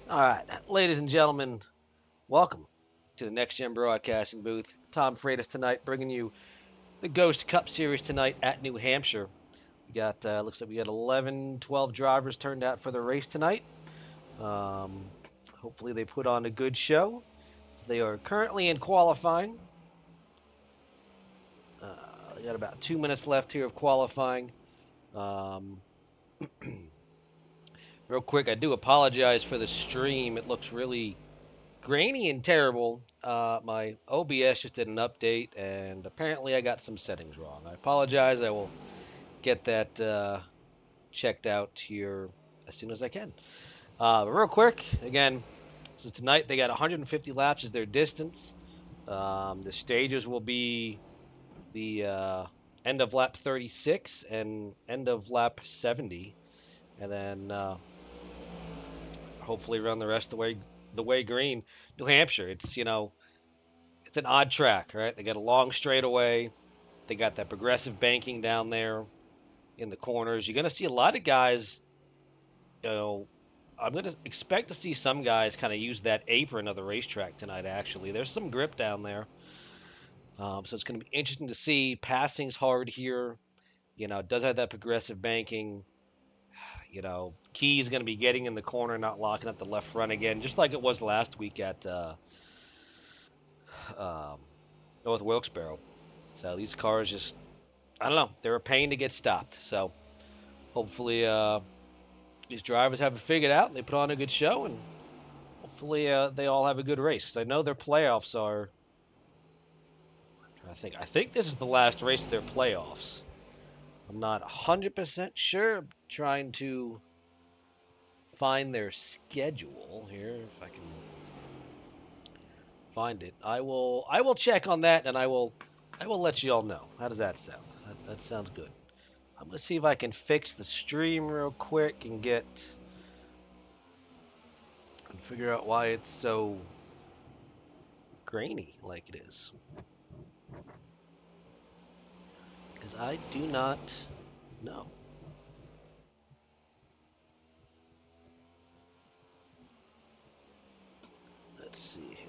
All right, ladies and gentlemen, welcome to the Next Gen Broadcasting booth. Tom Freitas tonight, bringing you the Ghost Cup Series tonight at New Hampshire. We got looks like we got 11, 12 drivers turned out for the race tonight. Um, Hopefully they put on a good show. They are currently in qualifying. We got about 2 minutes left here of qualifying. Um, Real quick, I do apologize for the stream. It looks really grainy and terrible. My OBS just did an update, and apparently I got some settings wrong. I apologize. I will get that checked out here as soon as I can. But real quick, again, so tonight they got 150 laps as their distance. The stages will be the end of lap 36 and end of lap 70, and then hopefully run the rest of the way green. New Hampshire, it's an odd track, right? They got a long straightaway. They got that progressive banking down there in the corners. You're going to see a lot of guys, you know, I'm going to expect to see some guys kind of use that apron of the racetrack tonight, actually. There's some grip down there. So it's going to be interesting to see. Passing's hard here. It does have that progressive banking. Key is going to be getting in the corner, not locking up the left front again, just like it was last week at um, North Wilkesboro. So these cars just, I don't know, they're a pain to get stopped. So hopefully these drivers have it figured out and they put on a good show, and hopefully they all have a good race because I know their playoffs are. I think this is the last race of their playoffs. I'm not 100% sure. I'm trying to find their schedule here if I can find it. I will check on that and I will let you all know. How does that sound? That sounds good. I'm gonna see if I can fix the stream real quick and figure out why it's so grainy like it is. Because I do not know. Let's see here.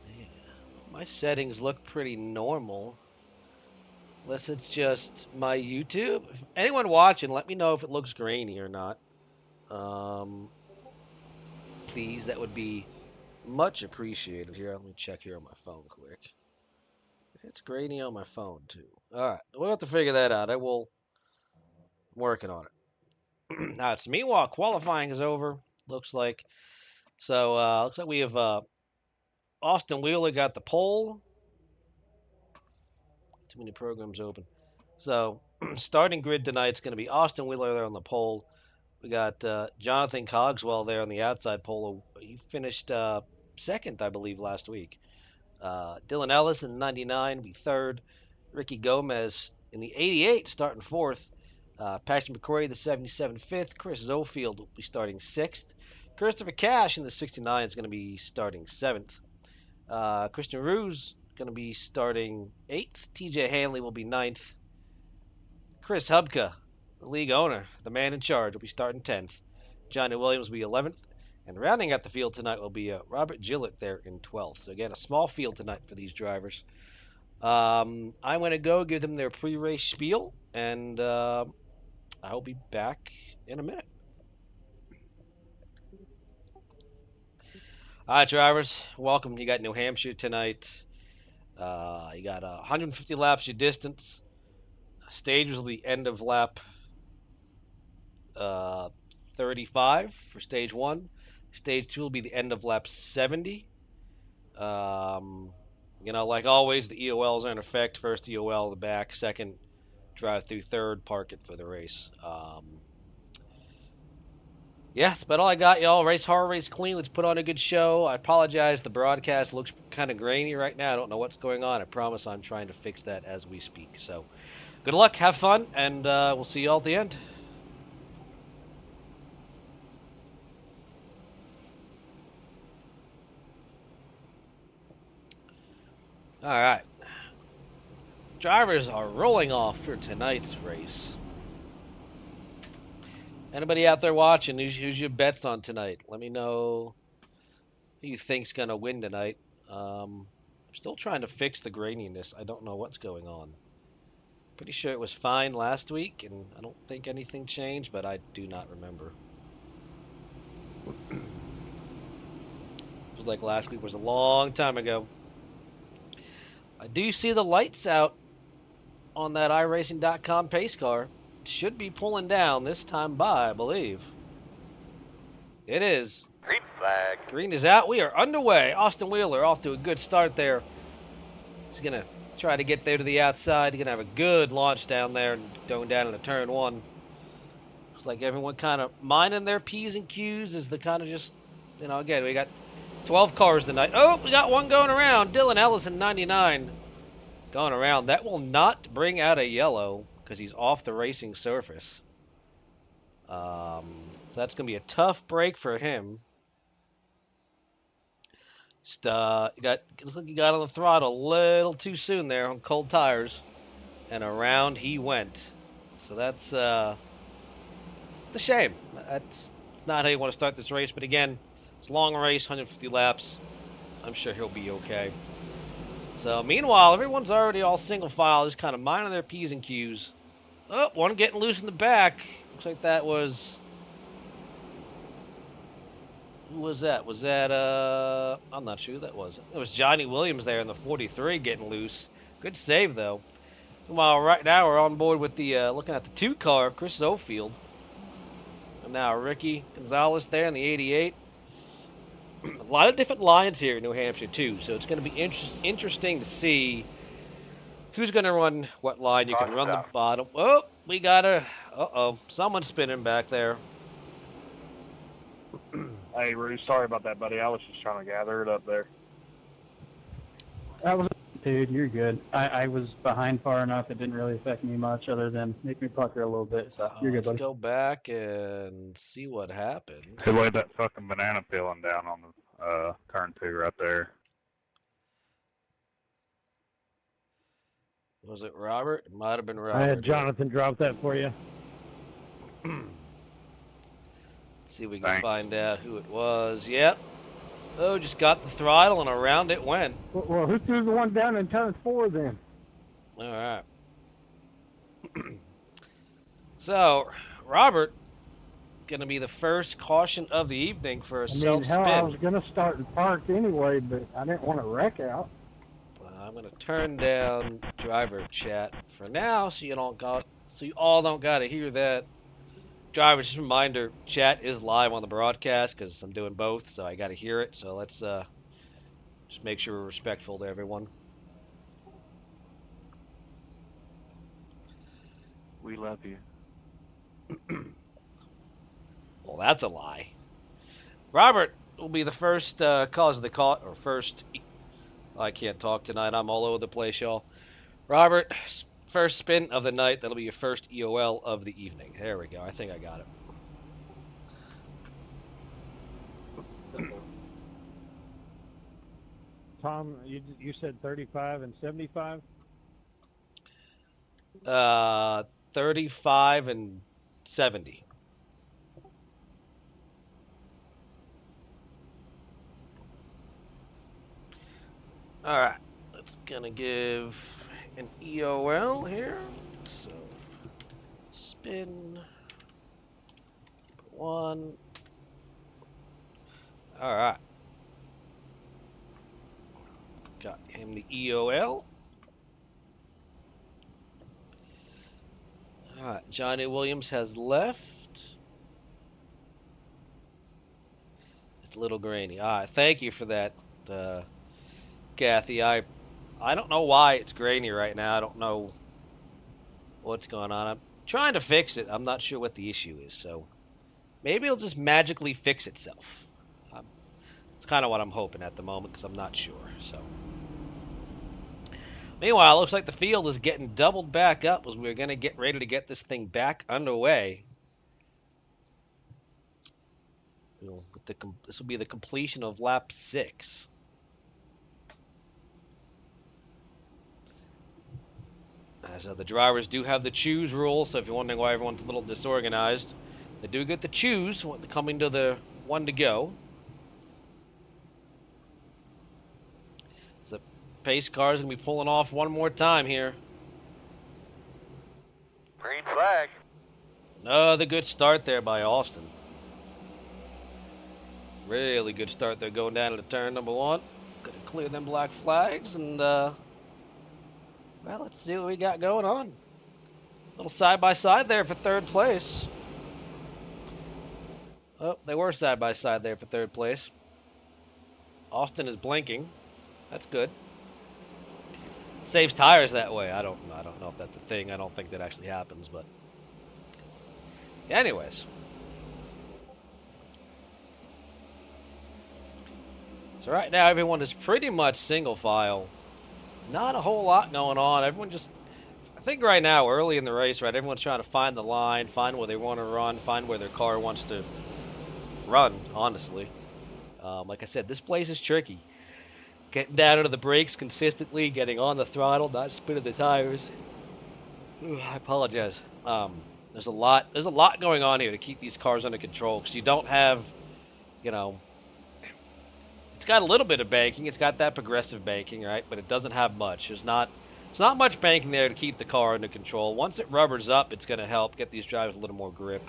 Yeah. My settings look pretty normal. Unless it's just my YouTube. If anyone watching, let me know if it looks grainy or not. Um, Please, that would be much appreciated. Here, let me check here on my phone quick. It's grainy on my phone too. All right, we'll have to figure that out. I'm working on it. Now, it's meanwhile qualifying is over. Looks like looks like we have Austin Wheeler got the pole. Too many programs open. So starting grid tonight is going to be Austin Wheeler there on the pole. We got Jonathan Cogswell there on the outside pole. He finished second, I believe, last week. Dylan Ellis in the 99 will be third. Ricky Gomez in the 88 starting fourth. Patrick McCrory, the 77 fifth. Chris Zofield will be starting sixth. Christopher Cash in the 69 is going to be starting seventh. Christian Ruse going to be starting eighth. TJ Hanley will be ninth. Chris Hubka, the league owner, the man in charge, will be starting 10th. Johnny Williams will be 11th. And rounding out the field tonight will be Robert Gillett there in 12th. So, again, a small field tonight for these drivers. I'm going to go give them their pre race spiel, and I'll be back in a minute. All right, drivers, welcome. You got New Hampshire tonight. You got 150 laps your distance. Stages will be end of lap uh, 35 for stage one. Stage two will be the end of lap 70. Um, like always, the EOLs are in effect. First EOL, the back. Second, drive through. Third, park it for the race. Yeah, that's about all I got, y'all. Race hard, race clean. Let's put on a good show. I apologize. The broadcast looks kind of grainy right now. I don't know what's going on. I promise I'm trying to fix that as we speak. So, good luck. Have fun, and we'll see you all at the end. All right. drivers are rolling off for tonight's race. Anybody out there watching? Who's your bets on tonight? Let me know who you think's gonna win tonight. I'm still trying to fix the graininess. I don't know what's going on. Pretty sure it was fine last week, and I don't think anything changed, but I do not remember. It was like last week was a long time ago. I do see the lights out on that iRacing.com pace car. It should be pulling down this time by, I believe. It is. Green flag. Green is out. We are underway. Austin Wheeler off to a good start there. He's going to try to get there to the outside. He's going to have a good launch down there going down into turn one. Looks like everyone kind of minding their P's and Q's as the kind of just, again, we got 12 cars tonight. Oh, we got one going around. Dylan Ellison, 99. Going around. That will not bring out a yellow because he's off the racing surface. So that's going to be a tough break for him. Just, looks like he got on the throttle a little too soon there on cold tires. And around he went. So that's a shame. That's not how you want to start this race. But again, it's a long race, 150 laps. I'm sure he'll be okay. So meanwhile, everyone's already all single file, just kind of minding their P's and Q's. Oh, one getting loose in the back. Looks like that was... Who was that? Was that, I'm not sure who that was. It was Johnny Williams there in the 43 getting loose. Good save, though. Meanwhile, right now we're on board with the, looking at the 2 car, Chris Ofield. And now Ricky Gonzalez there in the 88. A lot of different lines here in New Hampshire, too. So it's going to be interesting to see who's going to run what line. You can run the bottom. Oh, we got a... Uh-oh. Someone's spinning back there. Hey, Rue, sorry about that, buddy. I was just trying to gather it up there. That was, dude, you're good. I was behind far enough. It didn't really affect me much other than make me pucker a little bit. So you're good, buddy. Let's go back and see what happened. Who laid that fucking banana peeling down on the turn 2 right there? Was it Robert? It might have been Robert. I had Jonathan drop that for you. Let's see if we can find out who it was. Yep. Oh, just got the throttle and around it went. Well, who threw the one down in turn 4 then? All right. So, Robert, going to be the first caution of the evening for a self-spin. Hell, I was going to start and park anyway, but I didn't want to wreck out. I'm going to turn down driver chat for now so you all don't got to hear that. Driver, just a reminder, chat is live on the broadcast because I'm doing both, so I got to hear it. So let's just make sure we're respectful to everyone. We love you. Well, that's a lie. Robert will be the first cause of the call, or first... I can't talk tonight. I'm all over the place, y'all. Robert, first spin of the night. That'll be your first EOL of the evening. There we go. I think I got it. Tom, you said 35 and 75? 35 and 70. All right, that's gonna give an EOL here. So spin 1. All right, got him the EOL. All right, Johnny Williams has left. It's a little grainy. All right, thank you for that. Kathy, I don't know why it's grainy right now. I don't know what's going on. I'm trying to fix it. I'm not sure what the issue is. So maybe it'll just magically fix itself. It's kind of what I'm hoping at the moment because I'm not sure. So meanwhile, it looks like the field is getting doubled back up as we're going to get ready to get this thing back underway. This will be the completion of lap 6. So the drivers do have the choose rule, so if you're wondering why everyone's a little disorganized, they do get to choose when coming to the one to go. So pace car is going to be pulling off one more time here. Green flag. Another good start there by Austin. Really good start there going down to turn number 1. Gonna clear them black flags and, well, let's see what we got going on. Little side-by-side there for third place. Oh, they were side-by-side there for third place. Austin is blinking. That's good. Saves tires that way. I don't know if that's a thing. I don't think that actually happens, but anyways. So right now everyone is pretty much single file. Not a whole lot going on. Everyone just, I think right now early in the race, right, everyone's trying to find the line, find where they want to run, find where their car wants to run, honestly. Like I said, this place is tricky. Getting down into the brakes consistently, getting on the throttle, not spinning the tires. Ooh, I apologize. There's a lot going on here to keep these cars under control because you don't have, you know, it's got a little bit of banking. It's got that progressive banking, right? But it doesn't have much. There's not much banking there to keep the car under control. Once it rubbers up, it's going to help get these drivers a little more grip.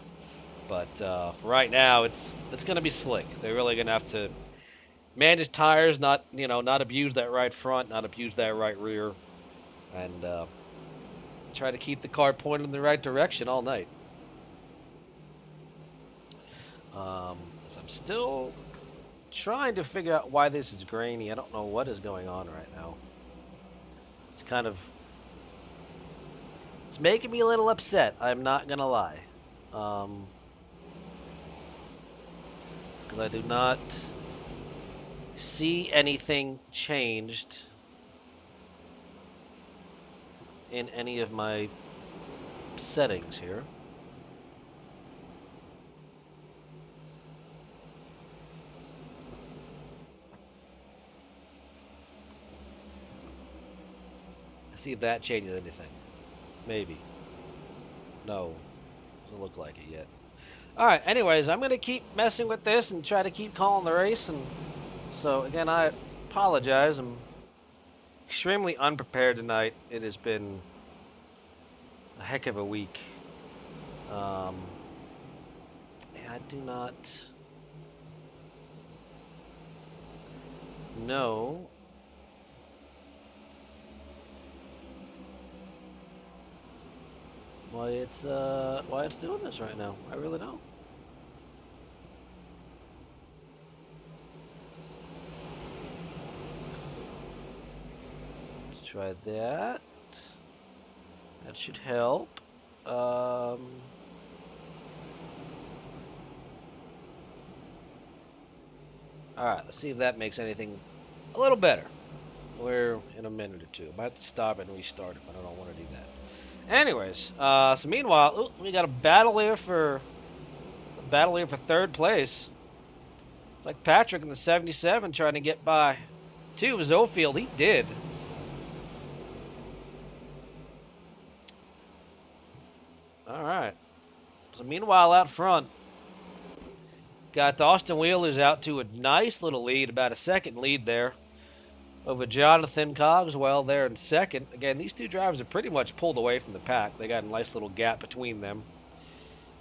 But for right now, it's going to be slick. They're really going to have to manage tires, not abuse that right front, not abuse that right rear, and try to keep the car pointed in the right direction all night. So I'm still trying to figure out why this is grainy. I don't know what is going on right now. It's it's making me a little upset. I'm not gonna lie, because I do not see anything changed in any of my settings here. See if that changes anything. Maybe. No. Doesn't look like it yet. Alright, anyways, I'm going to keep messing with this and try to keep calling the race. And so, again, I apologize. I'm extremely unprepared tonight. It has been a heck of a week. Yeah, I do not know why it's doing this right now. I really don't. Let's try that. That should help. All right, let's see if that makes anything a little better. We're in a minute or two. I might have to stop it and restart it, but I don't want to do that. Anyways, so meanwhile, we got a battle here for third place. It's like Patrick in the 77 trying to get by to Zofield. He did. All right. So meanwhile, out front, got Austin Wheeler's out to a nice little lead, about a second lead there over Jonathan Cogswell there in second. Again, these two drivers are pretty much pulled away from the pack. They got a nice little gap between them.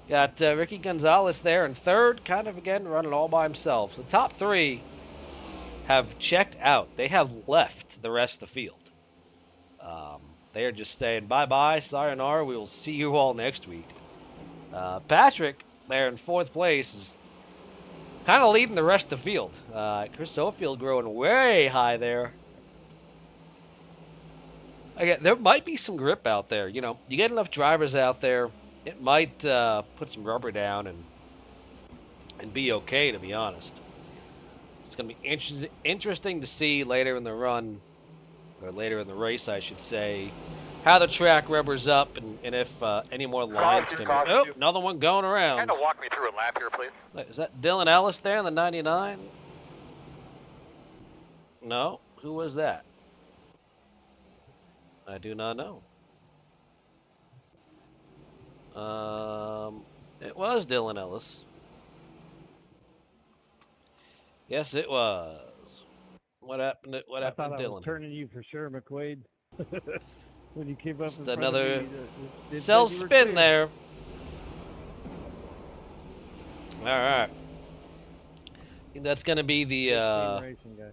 Got Ricky Gonzalez there in third, kind of, again, running all by himself. The top three have checked out. They have left the rest of the field. They are just saying, bye-bye, sayonara, we will see you all next week. Patrick, there in fourth place, is kind of leading the rest of the field. Chris Zofield growing way high there. Again, there might be some grip out there. You know, you get enough drivers out there, it might put some rubber down and be okay, to be honest. It's going to be interesting to see later in the run, or later in the race, I should say, how the track rubbers up and if any more lines can... Oh, another one going around. Kind of walk me through a lap here, please. Is that Dylan Ellis there in the 99? No? Who was that? I do not know. It was Dylan Ellis. Yes, it was. What happened? What I happened thought to I was Dylan here? turning you for sure, McQuaid. When you came up Just in front of me, another it said self you were spin clear. there. All right. I think that's going to be Good clean racing guy.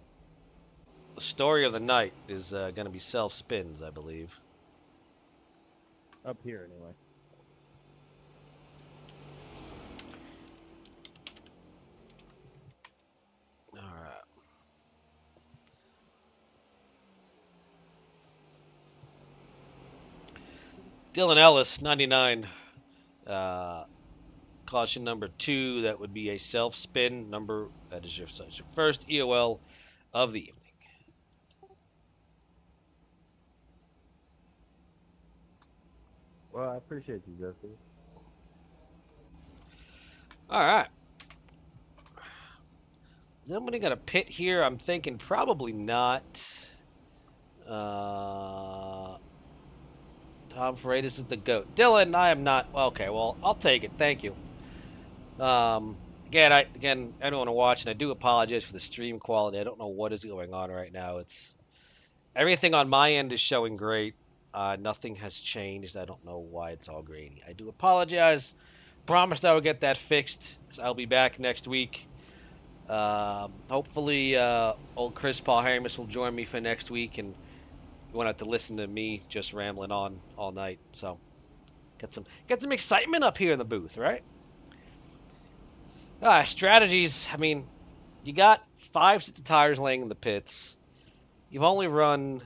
the story of the night. Is going to be self spins, I believe. Up here, anyway. All right. Dylan Ellis, 99. Uh, Caution number 2. That would be a self spin number. That is your first EOL of the evening. Well, I appreciate you, Jesse. All right. Is anybody got a pit here? I'm thinking probably not. Uh, Tom Freitas is the GOAT. Dylan, I am not. Okay, well, I'll take it. Thank you. Again, anyone watching, I do apologize for the stream quality. I don't know what is going on right now. It's everything on my end is showing great. Nothing has changed. I don't know why it's all grainy. I do apologize. Promised I would get that fixed. I'll be back next week. Hopefully, old Chris Paul Harris will join me for next week, and you won't have to listen to me just rambling on all night. So, get some excitement up here in the booth, right? Strategies. I mean, you got 5 sets of tires laying in the pits. You've only run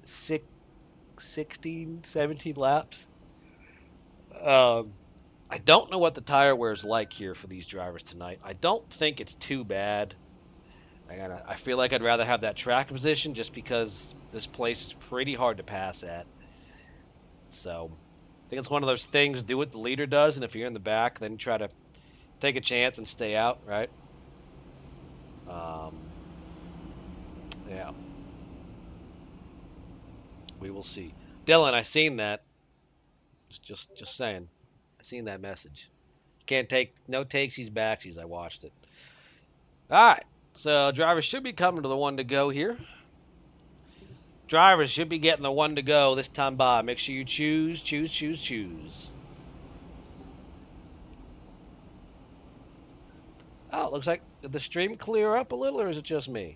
16, 17 laps. I don't know what the tire wear is like here for these drivers tonight. I don't think it's too bad. I feel like I'd rather have that track position just because this place is pretty hard to pass at. So I think it's one of those things, do what the leader does, and if you're in the back, then try to take a chance and stay out, right? Yeah. We will see. Dylan, I seen that. Just saying. I seen that message. Can't take no takesies backsies. I watched it. All right. So drivers should be coming to the one to go here. Drivers should be getting the one to go this time by. Make sure you choose, choose, choose, choose. Oh, it looks like did the stream clear up a little, or is it just me?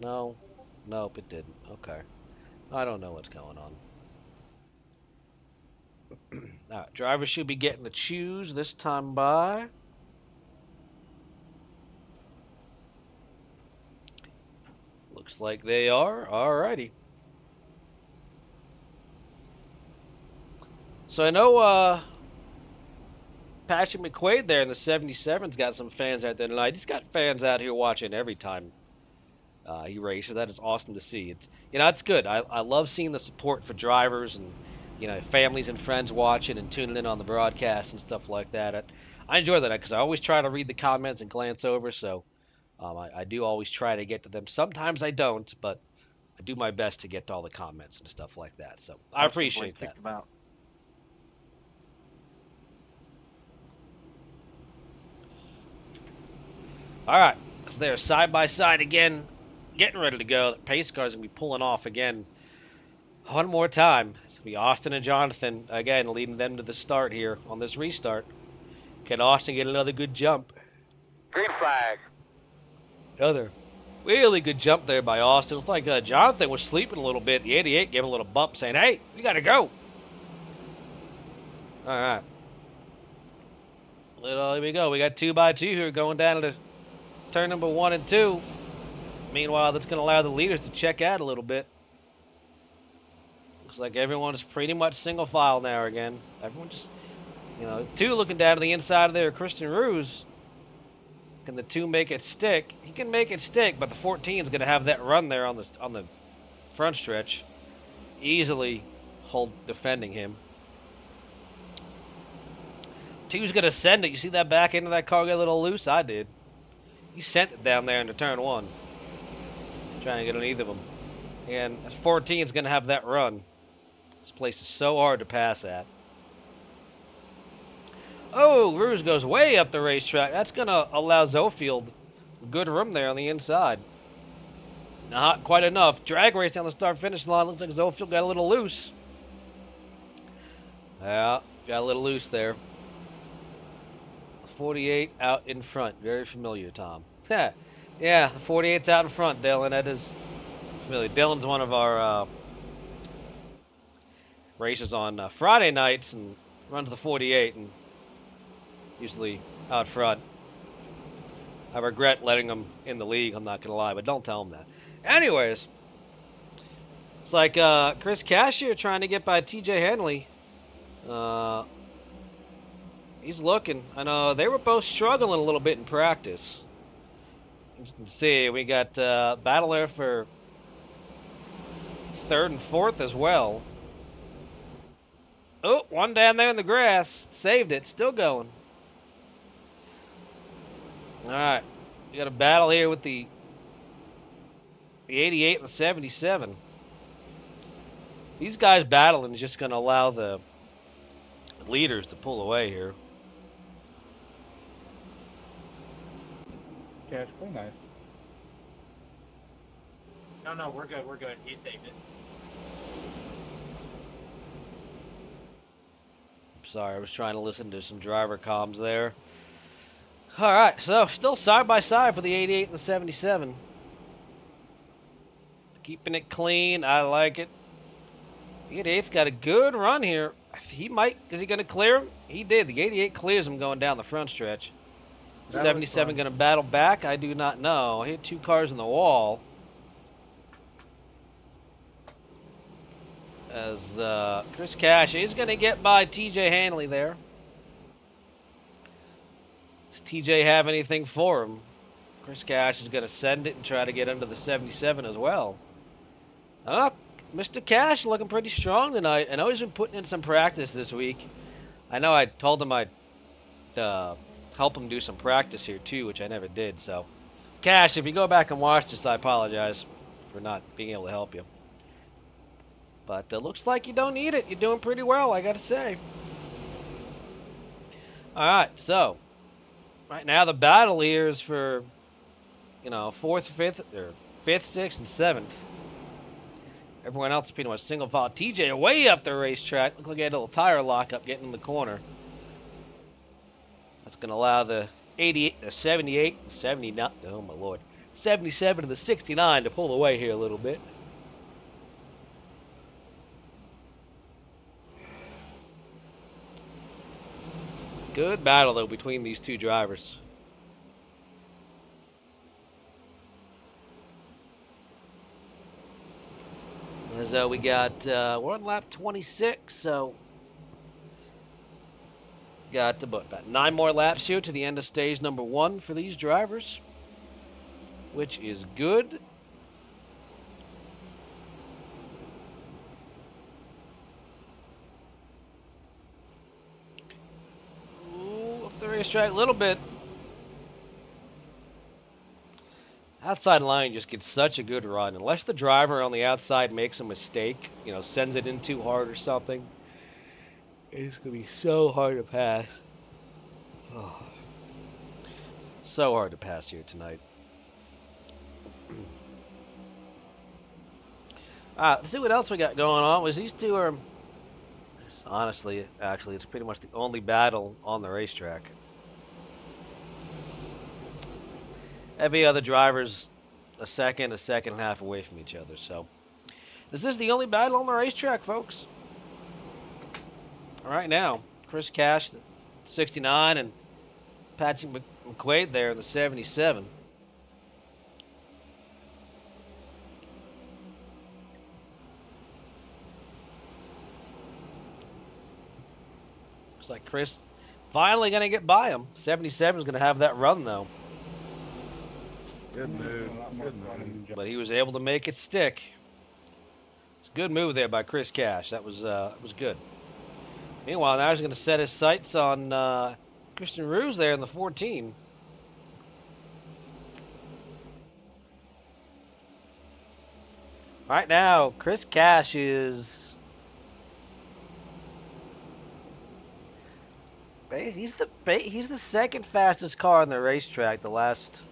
No. Nope, it didn't. Okay. I don't know what's going on. All right, drivers should be getting the choose this time by. Looks like they are. Alrighty. So I know Patrick McQuaid there in the 77's got some fans out there tonight. He's got fans out here watching every time he races. That is awesome to see. It's good. I love seeing the support for drivers and families and friends watching and tuning in on the broadcast and stuff like that. I enjoy that because I always try to read the comments and glance over. So I do always try to get to them. Sometimes I don't, but I do my best to get to all the comments and stuff like that. So I appreciate that. All right, so they're side by side again, getting ready to go. The pace car's gonna be pulling off again. One more time. It's gonna be Austin and Jonathan again, leading them to the start here on this restart. Can Austin get another good jump? Green flag. Another really good jump there by Austin. It's like Jonathan was sleeping a little bit. The 88 gave him a little bump, saying, "Hey, we gotta go." All right. Here we go. We got 2 by 2 here going down to turn number 1 and 2. Meanwhile, that's going to allow the leaders to check out a little bit. Looks like everyone's pretty much single file now again. Everyone just, 2 looking down to the inside of there. Christian Ruse. Can the 2 make it stick? He can make it stick, but the 14 is going to have that run there on the front stretch. Easily defending him. 2's going to send it. You see that back end of that car get a little loose? I did. He sent it down there into turn 1. Trying to get on either of them. And 14 is going to have that run. This place is so hard to pass at. Oh, Ruse goes way up the racetrack. That's going to allow Zofield good room there on the inside. Not quite enough. Drag race down the start-finish line. Looks like Zofield got a little loose. Yeah, got a little loose there. 48 out in front. Very familiar, Tom. Yeah, the 48's out in front, Dylan. That is familiar. Dylan's one of our races on Friday nights and runs the 48 and usually out front. I regret letting him in the league, I'm not going to lie, but don't tell him that. Anyways, it's like Chris Cashier trying to get by TJ Henley. He's looking. I know they were both struggling a little bit in practice. You can see we got battle there for third and fourth as well. Oh, one down there in the grass. Saved it. Still going. All right. We got a battle here with the 88 and the 77. These guys battling is just going to allow the leaders to pull away here. Cash, play nice. No, we're good. We're good. He saved it. Sorry, I was trying to listen to some driver comms there. All right, so still side by side for the 88 and the 77. Keeping it clean. I like it. The 88's got a good run here. He might. Is he going to clear him? He did. The 88 clears him going down the front stretch. The 77 going to battle back? I do not know. Hit two cars in the wall. As Chris Cash is going to get by TJ Hanley there. Does TJ have anything for him? Chris Cash is going to send it and try to get under the 77 as well. Mr. Cash looking pretty strong tonight. I know he's been putting in some practice this week. I know I told him I'd help him do some practice here too, which I never did. So, Cash, if you go back and watch this, I apologize for not being able to help you. But looks like you don't need it. You're doing pretty well, I got to say. All right, so right now the battle here is for, fourth, fifth, or fifth, sixth, and seventh. Everyone else pretty much single file. TJ way up the racetrack. Looks like he had a little tire lockup getting in the corner. That's going to allow the 88, the 78, the 79, oh my lord, 77 and the 69 to pull away here a little bit. Good battle, though, between these two drivers. As we got, we're on lap 26, so got about 9 more laps here to the end of stage number 1 for these drivers, which is good. The racetrack a little bit. Outside line just gets such a good run. Unless the driver on the outside makes a mistake, sends it in too hard or something, it's going to be so hard to pass. Oh. So hard to pass here tonight. Let's see what else we got going on. These two are... Honestly, actually, it's pretty much the only battle on the racetrack. Every other driver's a second and a half away from each other. So, this is the only battle on the racetrack, folks. Right now, Chris Cash, the 69, and Patrick McQuaid there in the 77. Looks like Chris finally going to get by him. 77 is going to have that run, though. Good move. Good move. But he was able to make it stick. It's a good move there by Chris Cash. That was good. Meanwhile, now he's going to set his sights on Christian Ruse there in the 14. Right now, Chris Cash is He's the second fastest car on the racetrack the last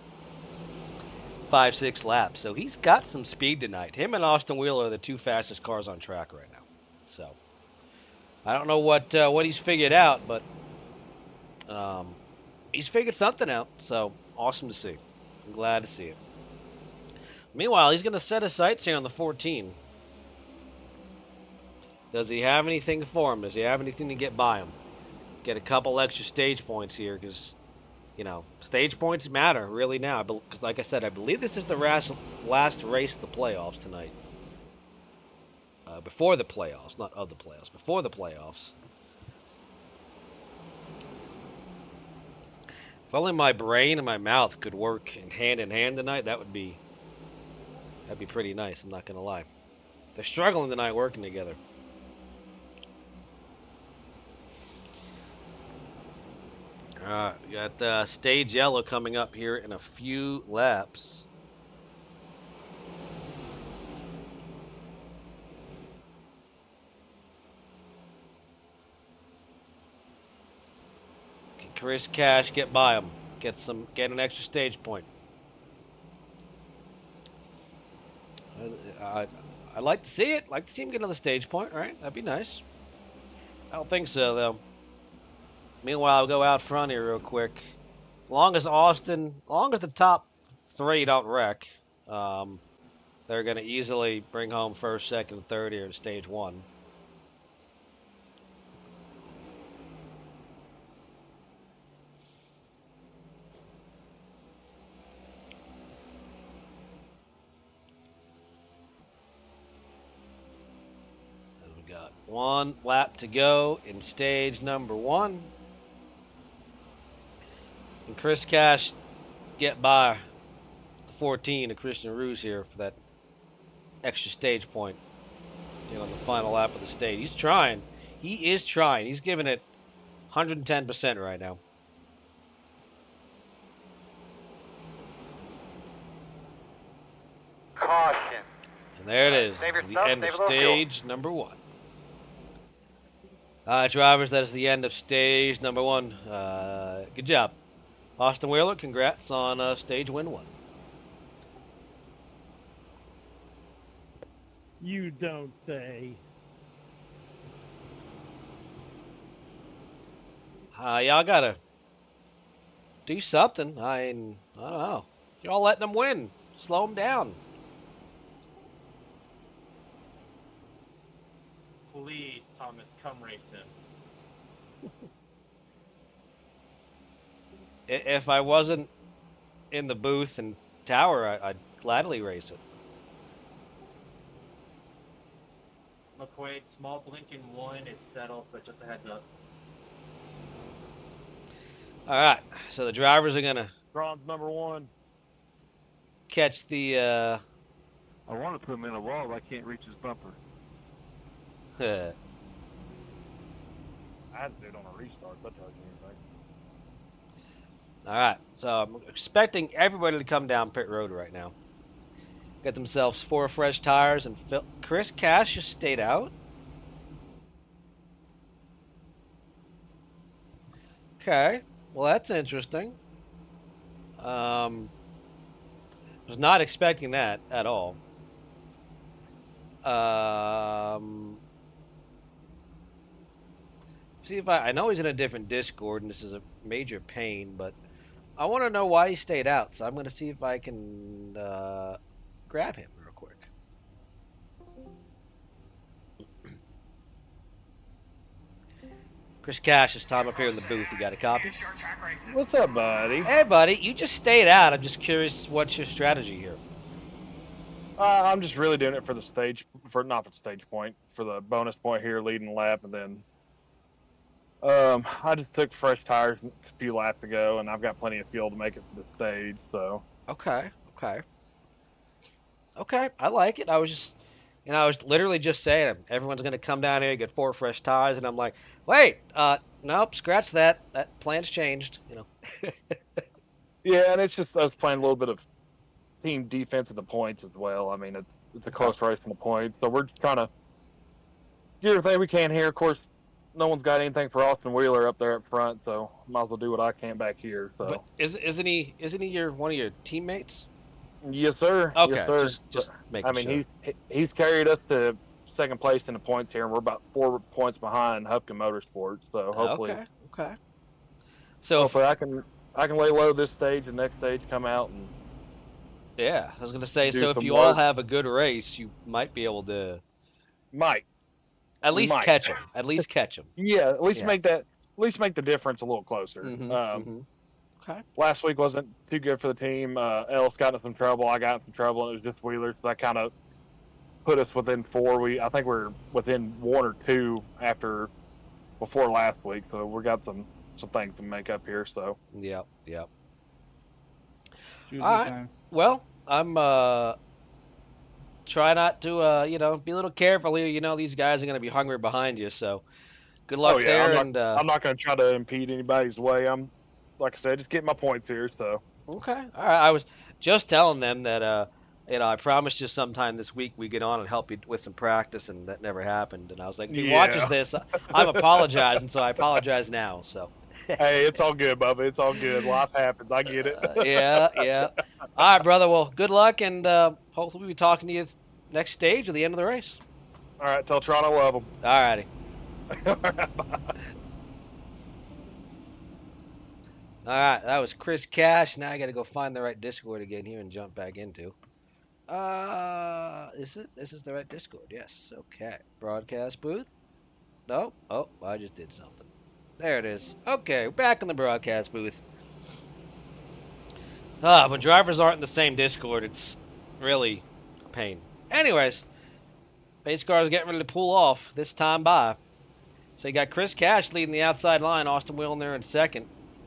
5-6 laps. So he's got some speed tonight. Him and Austin Wheeler are the two fastest cars on track right now. So I don't know what he's figured out, but he's figured something out. So awesome to see. I'm glad to see it. Meanwhile, he's going to set his sights here on the 14. Does he have anything for him? Does he have anything to get by him? Get a couple extra stage points here because, stage points matter really now. Because, like I said, I believe this is the last race of the playoffs tonight. Before the playoffs, not of the playoffs. Before the playoffs. If only my brain and my mouth could work in hand tonight, that'd be pretty nice. I'm not gonna lie. They're struggling tonight working together. We got stage yellow coming up here in a few laps. Can Chris Cash get by him? Get an extra stage point. I'd like to see it. Like to see him get another stage point, right? That'd be nice. I don't think so, though. Meanwhile, I'll go out front here real quick. As long as the top 3 don't wreck, they're going to easily bring home first, second, and third here in stage 1. And we got 1 lap to go in stage number 1. And Chris Cash get by the 14 of Christian Ruse here for that extra stage point on the final lap of the stage. He's trying. He is trying. He's giving it 110% right now. Caution. And there it is. The end of stage number 1. Drivers, that is the end of stage number 1. Good job. Austin Wheeler, congrats on stage win 1. You don't say. Y'all gotta do something. I don't know. Y'all letting them win. Slow them down. Please, Thomas, come race him. If I wasn't in the booth and tower, I'd gladly race it. McQuaid, small blink in 1, it's settled, but just a heads up. All right, so the drivers are gonna Bronze number 1. catch the. I want to put him in a wall, but I can't reach his bumper. I had to do it on a restart. That tells you anything. All right, so I'm expecting everybody to come down pit road right now. Get themselves 4 fresh tires and fill. Chris Cash just stayed out. Okay, well that's interesting. Was not expecting that at all. See if I know he's in a different Discord, and this is a major pain, but I want to know why he stayed out. So I'm going to see if I can grab him real quick. Chris Cash is Tom up here in the booth. You got a copy? What's up, buddy? Hey, buddy. You just stayed out. I'm just curious, what's your strategy here? I'm just really doing it for the stage, not for the stage point, for the bonus point here, leading lap, and then I just took fresh tires a few laps ago, and I've got plenty of fuel to make it to the stage. So Okay. I like it. I was literally just saying, everyone's going to come down here, get 4 fresh tires, and I'm like, wait, nope, scratch that. That plan's changed, yeah, and it's just I was playing a little bit of team defense at the points as well. I mean, it's a close race in the points, so we're just trying to do everything we can here. Of course, no one's got anything for Austin Wheeler up there up front, so might as well do what I can back here. But So isn't he your one of your teammates? yes, sir. Yes, Okay, sir. just I making mean, sure. he's carried us to second place in the points here, and we're about 4 points behind Hupkin Motorsports. So Okay, okay. So if hopefully I can lay low this stage, and next stage come out and yeah, I was gonna say, do so if some you all work. have a good race, you might be able to Might at we least might. catch them. At least catch them. Yeah, at least Yeah. make the difference a little closer. Okay. Last week wasn't too good for the team. Ellis got into some trouble. I got in some trouble, and it was just Wheeler. So that kind of put us within 4. I think we're within 1 or 2 before last week. So we got some things to make up here. So Yep. Yep. Choose All your right. time. Well, I'm try not to be a little careful here. You know these guys are gonna be hungry behind you, so good oh luck yeah, there. And I'm not going to try to impede anybody's way. I'm like I said, just getting my points here. So okay, all right. I was just telling them that I promised you sometime this week we get on and help you with some practice, and that never happened. And I was like, if he watches yeah. this, I'm apologizing, so I apologize now. So Hey, it's all good, Bubba. It's all good. Life happens. I get it. yeah, yeah. All right, brother. Well, good luck, and hopefully we'll be talking to you next stage at the end of the race. All right, tell Tron I love him. All righty. All right, bye. All right, that was Chris Cash. Now I got to go find the right Discord again here and jump back into. Is it? This is the right Discord. Yes. Okay. Broadcast booth. No. Oh, I just did something. There it is. Okay, back in the broadcast booth. When drivers aren't in the same Discord, it's really a pain. Anyways, pace car is getting ready to pull off this time by. So you got Chris Cash leading the outside line, Austin Wheeler there in second,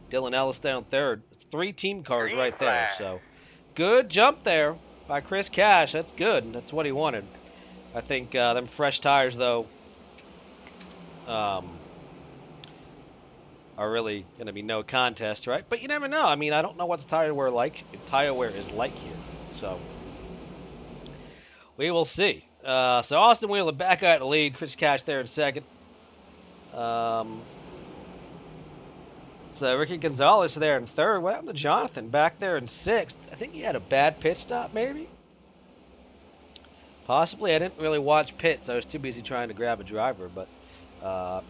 Dylan Ellis down third. It's 3 team cars Green right there. flag. So good jump there by Chris Cash. That's good. That's what he wanted. I think them fresh tires though are really going to be no contest, right? But you never know. I mean, I don't know what the tire wear is like here. So we will see. So Austin Wheeler back out to lead. Chris Cash there in second. So Ricky Gonzalez there in third. What happened to Jonathan back there in sixth? I think he had a bad pit stop, maybe? Possibly. I didn't really watch pits. I was too busy trying to grab a driver. But,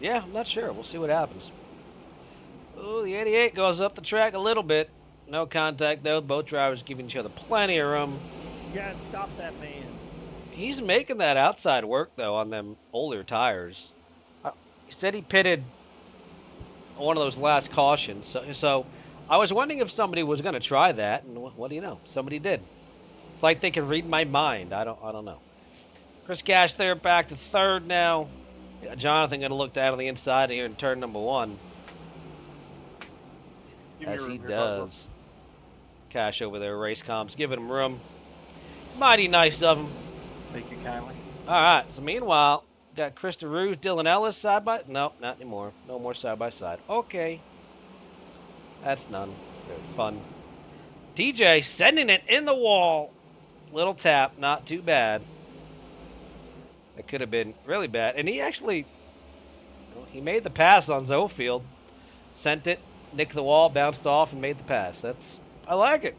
yeah, I'm not sure. We'll see what happens. Ooh, the 88 goes up the track a little bit. No contact, though. Both drivers giving each other plenty of room. You gotta stop that man. He's making that outside work, though, on them older tires. He said he pitted one of those last cautions. So I was wondering if somebody was going to try that, and what do you know? Somebody did. It's like they can read my mind. I don't know. Chris Cash there back to third now. Yeah, Jonathan going to look down on the inside here in turn number 1. Give me As he room here, does. Cash over there, race comms, giving him room. Mighty nice of him. Thank you kindly. All right, so meanwhile, got Krista Rouge, Dylan Ellis side by... No, not anymore. No more side by side. Okay. That's none. Good fun. TJ sending it in the wall. Little tap, not too bad. That could have been really bad. And he actually... he made the pass on Zofield. Sent it, nicked the wall, bounced off, and made the pass. I like it.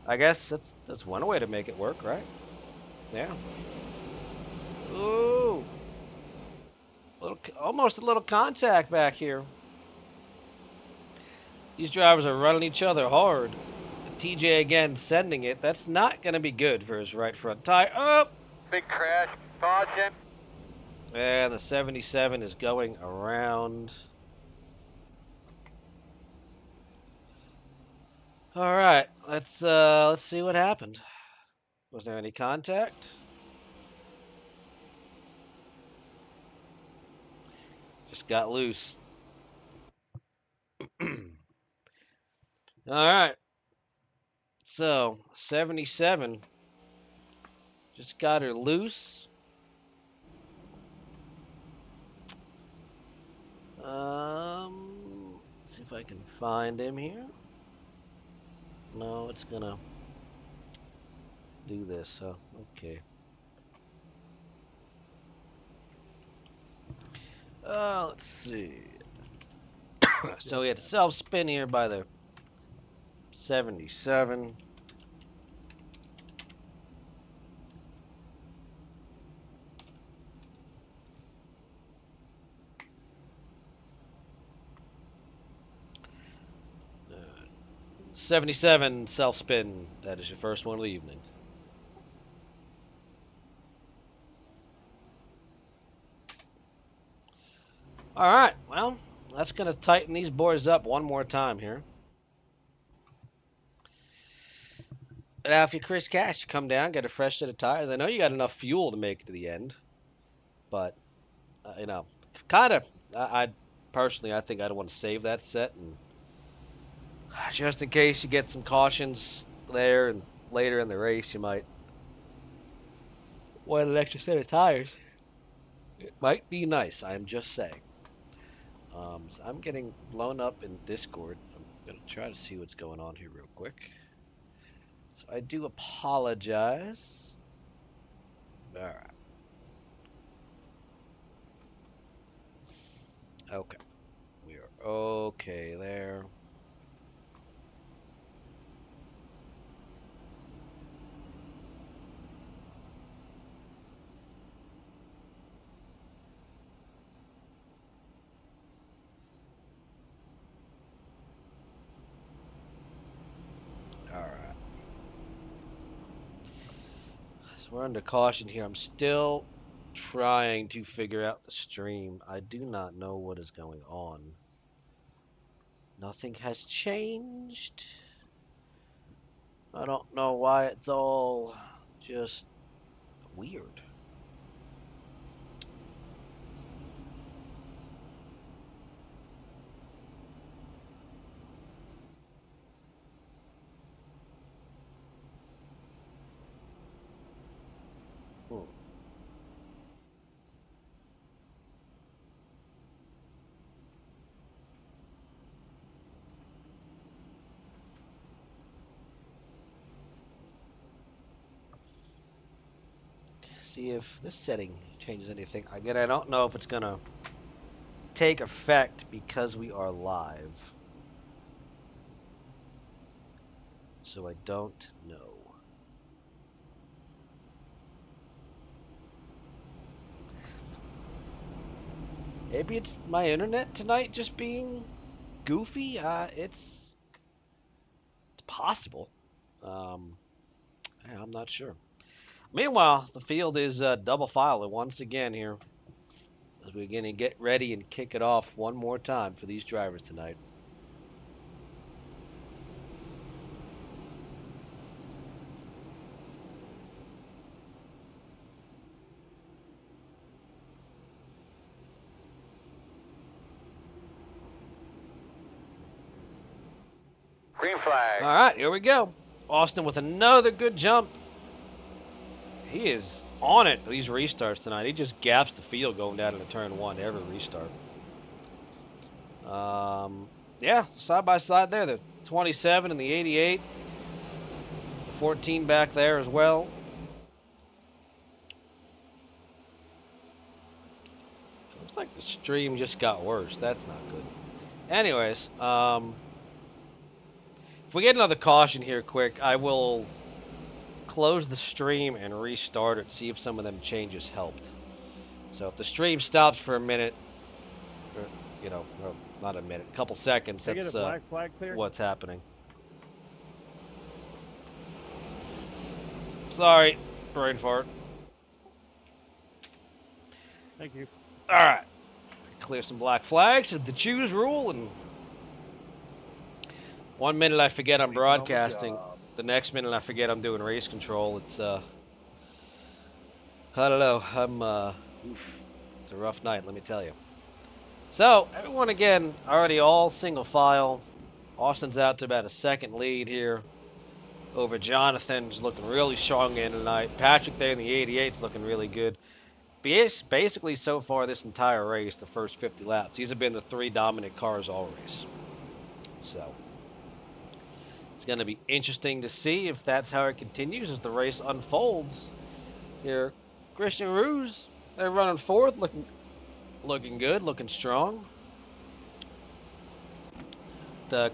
I guess that's one way to make it work, right? Yeah. Ooh. Almost a little contact back here. These drivers are running each other hard. TJ again sending it. That's not going to be good for his right front tire. Oh! Big crash. Caution. And the 77 is going around. All right, let's see what happened. Was there any contact? Just got loose. All right. So, 77 just got her loose. Let's see if I can find him here. No, it's gonna do this, huh? Okay. Let's see. So we had a self spin here by the 77. Uh, 77 self spin. That is your first one of the evening. All right. Well, that's going to tighten these boards up one more time here. Now, if you're Chris Cash, you come down, get a fresh set of tires. I know you got enough fuel to make it to the end, but you know, kind of. I personally, I think I'd want to save that set and just in case you get some cautions there and later in the race, you might want an extra set of tires. It might be nice. I'm just saying. So I'm getting blown up in Discord. I'm gonna try to see what's going on here real quick. So I do apologize. All right. Okay. We are okay there. All right. So we're under caution here. I'm still trying to figure out the stream. I do not know what is going on. Nothing has changed. I don't know why it's all just weird. Hmm. See if this setting changes anything. Again, I don't know if it's gonna take effect because we are live. So I don't know. Maybe it's my internet tonight just being goofy. It's possible. Yeah, I'm not sure. Meanwhile, the field is double file once again here as we're going to get ready and kick it off one more time for these drivers tonight. Green flag. All right, here we go. Austin with another good jump. He is on it these restarts tonight. He just gaps the field going down into turn one every restart. Yeah, side by side there. The 27 and the 88. The 14 back there as well. Looks like the stream just got worse. That's not good. Anyways, if we get another caution here quick, I will close the stream and restart it, see if some of them changes helped. So if the stream stops for a minute, or, you know, or not a minute, a couple seconds, Can I that's get a black flag clear? what's happening. Sorry, brain fart. Thank you. All right, clear some black flags. The choose rule, and 1 minute I forget I'm broadcasting. The next minute I forget I'm doing race control. It's I don't know. It's a rough night, let me tell you. So everyone again already all single file. Austin's out to about a second lead here over Jonathan's looking really strong in tonight. Patrick there in the 88's looking really good. Basically so far this entire race, the first 50 laps, these have been the three dominant cars all race. So it's going to be interesting to see if that's how it continues as the race unfolds. Here, Christian Ruse, they're running fourth, looking looking good, looking strong.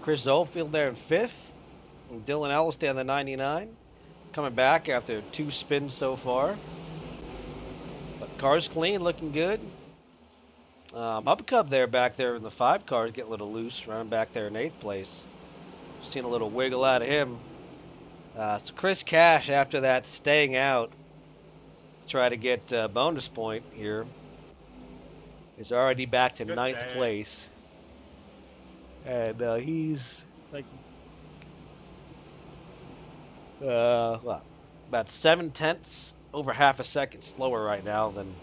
Chris Oldfield there in 5th. And Dylan Ellis down the 99. Coming back after 2 spins so far. But car's clean, looking good. Hub Cub there back there in the 5 cars getting a little loose, running back there in 8th place. Seen a little wiggle out of him. So Chris Cash, after that, staying out to try to get bonus point here, is already back to Good 9th day. place. And he's Thank you. well, about 7/10, over half a second slower right now than,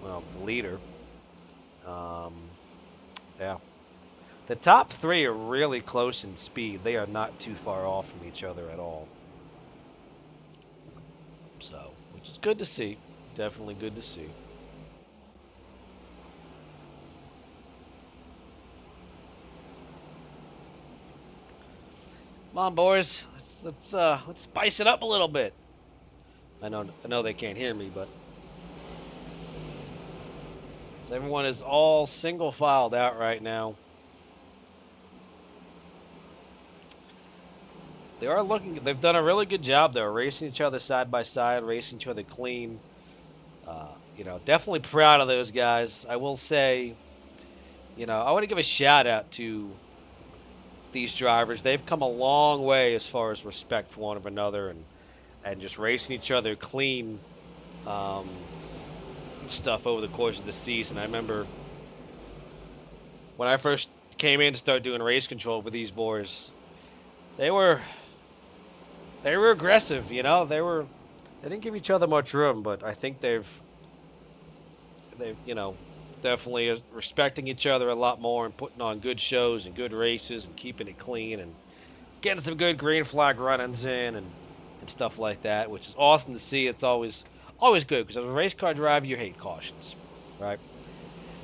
well, the leader. Yeah. The top 3 are really close in speed. They are not too far off from each other at all. So, which is good to see. Definitely good to see. Come on, boys. Let's spice it up a little bit. I know they can't hear me, but so everyone is all single filed out right now. They've done a really good job though, racing each other side by side, racing each other clean. Definitely proud of those guys. I will say, I want to give a shout out to these drivers. They've come a long way as far as respect for one another and just racing each other clean stuff over the course of the season. I remember when I first came in to start doing race control for these boys, they were aggressive, they didn't give each other much room, but I think they've definitely respecting each other a lot more and putting on good shows and good races and keeping it clean and getting some good green flag run-ins in and stuff like that, which is awesome to see. It's always good because as a race car driver, you hate cautions, right?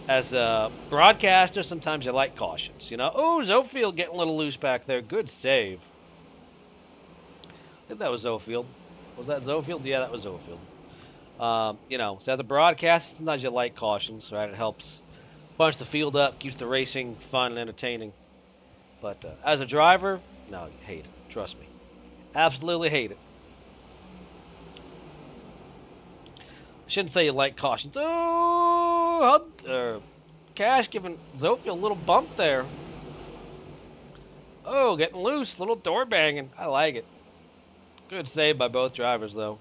As a broadcaster, sometimes you like cautions. Oh, Zofield getting a little loose back there. Good save. I think that was Zofield. Was that Zofield? Yeah, that was Zofield. So as a broadcaster, sometimes you like cautions, right? It helps bunch the field up, keeps the racing fun and entertaining. But as a driver, no, you hate it. Trust me. Absolutely hate it. I shouldn't say you like cautions. Oh, Cash giving Zofield a little bump there. Oh, getting loose. Little door banging. I like it. Good save by both drivers, though.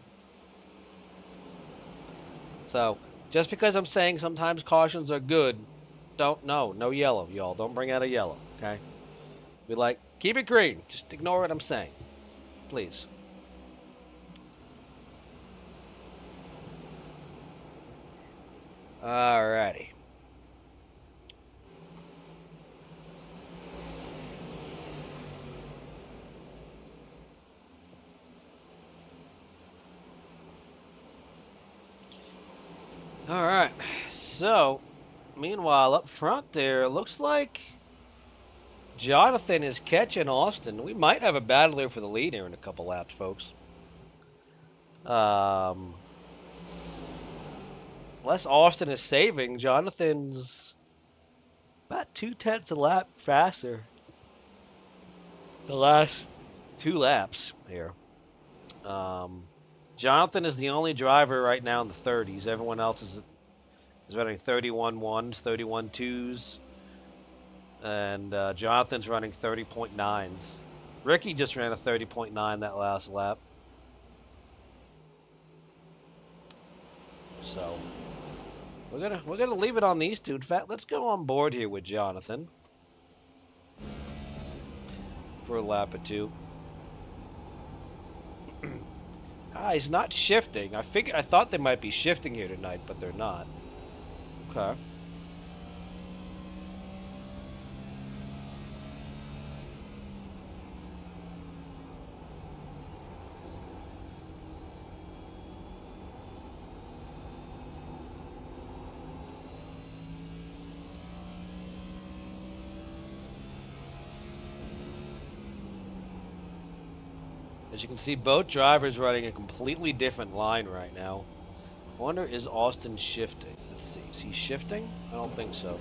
So, just because I'm saying sometimes cautions are good, no yellow, y'all. Don't bring out a yellow, okay? Keep it green. Just ignore what I'm saying. Please. Alrighty. All right. So, meanwhile, up front there, looks like Jonathan is catching Austin. We might have a battler for the lead here in a couple laps, folks. Unless Austin is saving, Jonathan's about 2/10 a lap faster the last 2 laps here. Jonathan is the only driver right now in the 30s. Everyone else is running 31.1s, 31.2s. And Jonathan's running 30.9s. Ricky just ran a 30.9 that last lap. So we're gonna leave it on these two. In fact, let's go on board here with Jonathan for a lap or two. He's not shifting. I thought they might be shifting here tonight, but they're not. Okay. As you can see, both drivers running a completely different line right now. I wonder, is Austin shifting? Let's see. Is he shifting? I don't think so.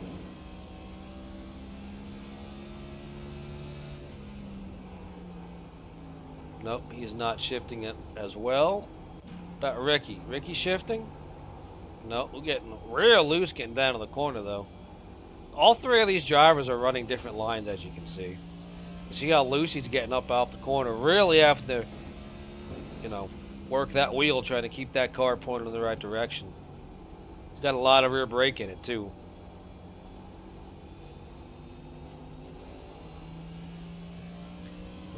Nope, he's not shifting it as well. About Ricky. Ricky shifting? Nope, we're getting real loose getting down to the corner, though. All three of these drivers are running different lines, as you can see. You see how loose he's getting up off the corner. Really have to, you know, work that wheel trying to keep that car pointed in the right direction. He's got a lot of rear brake in it, too.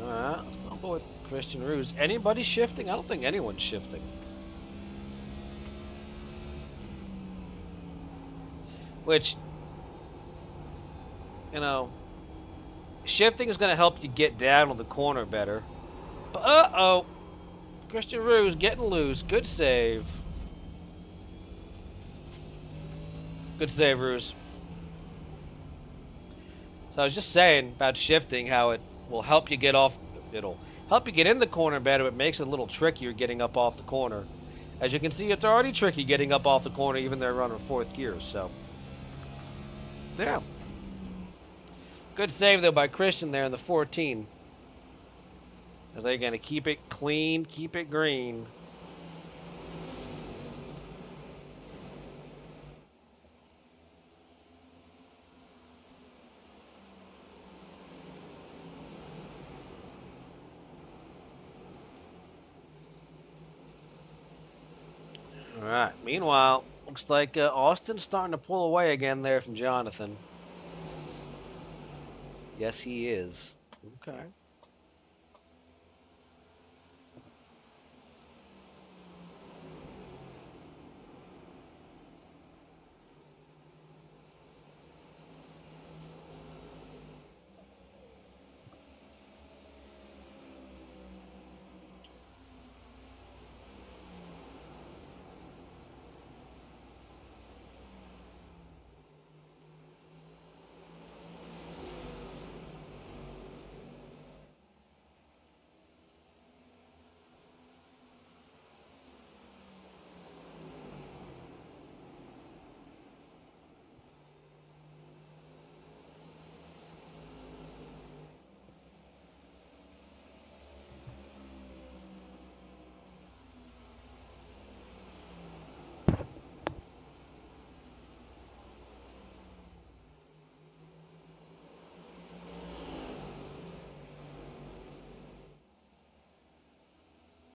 Alright, I'll go with Christian Ruse. Anybody shifting? I don't think anyone's shifting. Which, you know, shifting is going to help you get down on the corner better. But, uh-oh. Christian Ruse getting loose. Good save. Good save, Ruse. So I was just saying about shifting, how it will help you get off. It'll help you get in the corner better, but it makes it a little trickier getting up off the corner. As you can see, it's already tricky getting up off the corner, even though they're running fourth gear. So, yeah. Good save, though, by Christian there in the 14. As they're going to keep it clean, keep it green. All right. Meanwhile, looks like Austin's starting to pull away again there from Jonathan. Yes, he is. Okay.